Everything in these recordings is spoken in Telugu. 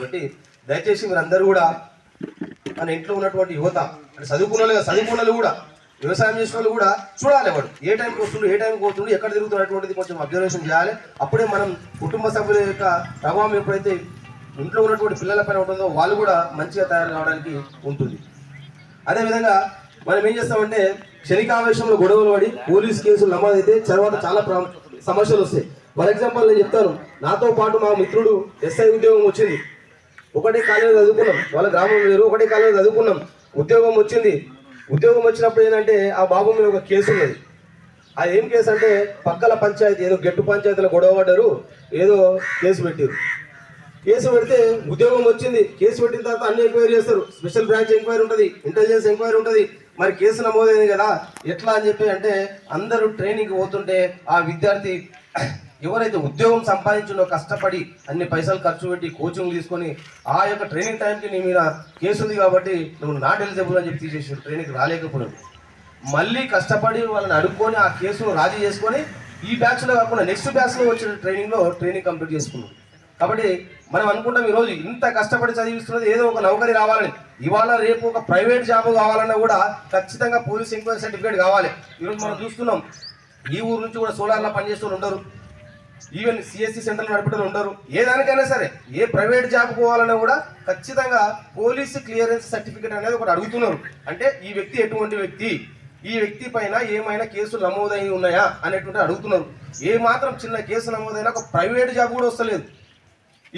కాబట్టి దయచేసి మీరందరూ కూడా మన ఇంట్లో ఉన్నటువంటి యువత అంటే చదువుకున్న కూడా వ్యవసాయం చేసిన వాళ్ళు కూడా చూడాలి, వాడు ఏ టైంకి వస్తుండు ఏ టైంకి పోతుండు ఎక్కడ తిరుగుతున్నటువంటిది కొంచెం అబ్జర్వేషన్ చేయాలి. అప్పుడే మనం కుటుంబ సభ్యుల యొక్క ప్రభావం ఎప్పుడైతే ఇంట్లో ఉన్నటువంటి పిల్లల పైన ఉంటుందో వాళ్ళు కూడా మంచిగా తయారు కావడానికి ఉంటుంది. అదేవిధంగా మనం ఏం చేస్తామంటే క్షణికావేశంలో గొడవలు పడి పోలీస్ కేసులు నమోదైతే తర్వాత చాలా సమస్యలు వస్తాయి. ఫర్ ఎగ్జాంపుల్ నేను చెప్తాను, నాతో పాటు మా మిత్రుడు ఎస్ఐ ఉద్యోగం వచ్చింది, ఒకటే కాలేజీ చదువుకున్నాం, వాళ్ళ గ్రామం వేరు, ఒకటే కాలేజీ చదువుకున్నాం, ఉద్యోగం వచ్చింది. ఉద్యోగం వచ్చినప్పుడు ఏంటంటే ఆ బాబు మీద ఒక కేసు ఉన్నది. అది ఏం కేసు అంటే పక్కల పంచాయతీ ఏదో గెట్టు పంచాయతీలో గొడవ పడ్డారు, ఏదో కేసు పెట్టారు. కేసు పెడితే ఉద్యోగం వచ్చింది, కేసు పెట్టిన తర్వాత అన్ని ఎంక్వైరీ చేస్తారు, స్పెషల్ బ్రాంచ్ ఎంక్వైరీ ఉంటుంది, ఇంటెలిజెన్స్ ఎంక్వైరీ ఉంటుంది. మరి కేసు నమోదైంది కదా ఎట్లా అని చెప్పి అంటే అందరూ ట్రైనింగ్కి పోతుంటే ఆ విద్యార్థి ఎవరైతే ఉద్యోగం సంపాదించిందో కష్టపడి అన్ని పైసలు ఖర్చు పెట్టి కోచింగ్ తీసుకొని ఆ యొక్క ట్రైనింగ్ టైంకి నీ మీద కేసు ఉంది కాబట్టి నువ్వు నాట్ ఎలిజిబుల్ అని చెప్పి తీసేసి ట్రైనింగ్కి రాలేకపోయాడు. మళ్ళీ కష్టపడి వాళ్ళని అడుక్కొని ఆ కేసును రాజీ చేసుకొని ఈ బ్యాచ్లో కాకుండా నెక్స్ట్ బ్యాచ్లో వచ్చిన ట్రైనింగ్ కంప్లీట్ చేసుకున్నాడు. కాబట్టి మనం అనుకుంటాం ఈరోజు ఇంత కష్టపడి చదివిస్తున్నది ఏదో ఒక నౌకరీ రావాలని, ఇవాళ రేపు ఒక ప్రైవేట్ జాబ్ కావాలన్నా కూడా ఖచ్చితంగా పోలీస్ ఎంక్వైరీ సర్టిఫికేట్ కావాలి. ఈరోజు మనం చూస్తున్నాం ఈ ఊరు నుంచి కూడా సోలార్లో పనిచేస్తూ ఉండరు, ఈవెన్ సిఎస్సి సెంటర్లు నడిపేటోళ్ళు ఉండరు. ఏ దానికైనా సరే ఏ ప్రైవేట్ జాబ్ పోవాలన్నా కూడా ఖచ్చితంగా పోలీసు క్లియరెన్స్ సర్టిఫికేట్ అనేది ఒకటి అడుగుతున్నారు. అంటే ఈ వ్యక్తి ఎటువంటి వ్యక్తి, ఈ వ్యక్తి పైన ఏమైనా కేసులు నమోదై ఉన్నాయా అనేటువంటి అడుగుతున్నారు. ఏ మాత్రం చిన్న కేసు నమోదైనా ఒక ప్రైవేట్ జాబ్ కూడా వస్తలేదు.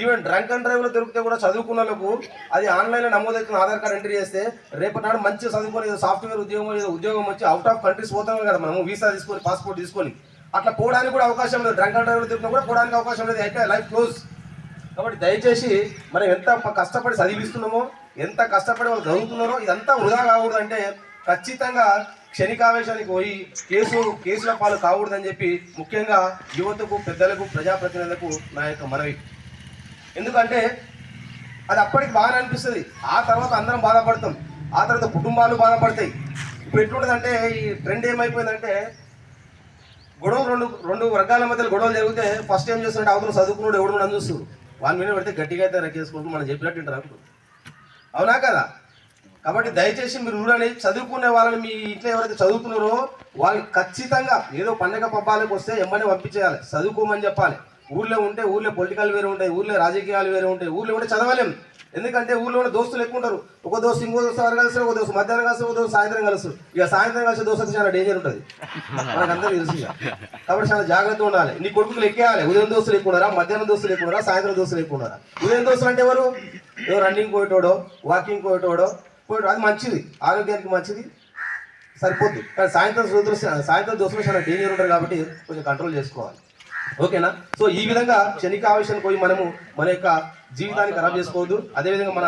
ఈవెన్ డ్రంక్ అండ్ డ్రైవ్లో దొరికితే కూడా చదువుకున్న వాళ్ళకు అది ఆన్లైన్లో నమోదవుతున్న ఆధార్ కార్డు ఎంట్రీ చేస్తే రేపటి నాడు మంచిగా చదువుకొని ఏదో సాఫ్ట్వేర్ ఉద్యోగం వచ్చి అవుట్ ఆఫ్ కంట్రీస్ పోతాం కదా మనము, వీసా తీసుకొని పాస్పోర్ట్ తీసుకొని అట్లా పోవడానికి కూడా అవకాశం లేదు. డ్రంక్ అండ్ డ్రైవ్లో దొరికినా కూడా పోవడానికి అవకాశం లేదు, అయితే లైఫ్ క్లోజ్. కాబట్టి దయచేసి మనం ఎంత కష్టపడి చదివిస్తున్నామో ఎంత కష్టపడి వాళ్ళు చదువుతున్నారో ఇదంతా వృధా కాకూడదు. అంటే ఖచ్చితంగా క్షణికావేశానికి పోయి కేసుల పాలు కాకూడదని చెప్పి ముఖ్యంగా యువతకు పెద్దలకు ప్రజాప్రతినిధులకు నా యొక్క మనవి. ఎందుకంటే అది అప్పటికి బాగానే అనిపిస్తుంది, ఆ తర్వాత అందరం బాధపడతాం, ఆ తర్వాత కుటుంబాలు బాధపడతాయి. ఇప్పుడు ఎట్లుంటుందంటే ఈ ట్రెండ్ ఏమైపోయిందంటే గొడవలు రెండు వర్గాల మధ్యలో గొడవలు జరిగితే ఫస్ట్ ఏం చేస్తుంటే అవతల చదువుకున్నాడు ఎవడు నన్ను చూస్తారు, వాళ్ళ మీద పెడితే గట్టిగా అయితే రెక్కేసుకుంటూ మనం చెప్పినట్టు ఇంటారు, అవునా కదా? కాబట్టి దయచేసి మీరు చూడండి, చదువుకునే వాళ్ళని మీ ఇంట్లో ఎవరైతే చదువుతున్నారో వాళ్ళు ఖచ్చితంగా ఏదో పండగ పబ్బాలకు వస్తే ఎమ్మనే పంపించేయాలి, చదువుకోమని చెప్పాలి. ఊర్లో ఉంటే ఊర్లో పొలిటికల్ వేరే ఉంటాయి, ఊర్లో రాజకీయాలు వేరే ఉంటాయి, ఊర్లో ఉంటే చదవలేం. ఎందుకంటే ఊర్లో ఉన్న దోస్తులు ఎక్కువ ఉంటారు, ఒక దోస్తు ఇంకో దోస్తు వారు కలుస్తారు, ఒక దోస్తు మధ్యాహ్నం కలిసి ఒక దోస్తు సాయంత్రం కలుస్తారు. ఇక సాయంత్రం కలిసి దోస్తు చాలా డేంజర్ ఉంటుంది, మనకంతా తెలుసు. కాబట్టి చాలా జాగ్రత్తగా ఉండాలి. నీ కొడుకులు ఎక్కేయాలి, ఉదయం దోస్తులు ఎక్కువ ఉన్నారా, మధ్యాహ్నం దోస్తులు ఎక్కువ ఉన్నారా, సాయంత్రం దోస్తులు ఎక్కువ ఉన్నారా. ఉదయం దోస్తులు అంటే ఎవరు రన్నింగ్ పోయేటోడో వాకింగ్ పోయేటోడో అది మంచిది, ఆరోగ్యానికి మంచిది, సరిపోద్ది. కానీ సాయంత్రం దోస్తులు చాలా డేంజర్ ఉంటారు కాబట్టి కొంచెం కంట్రోల్ చేసుకోవాలి, ఓకేనా? సో ఈ విధంగా క్షణికావేశానికి పోయి మనము మన యొక్క జీవితాన్ని ఖరాబ్ చేసుకోవద్దు. అదేవిధంగా మన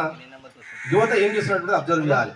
యువత ఏం చేస్తున్నట్టు అబ్జర్వ్ చేయాలి.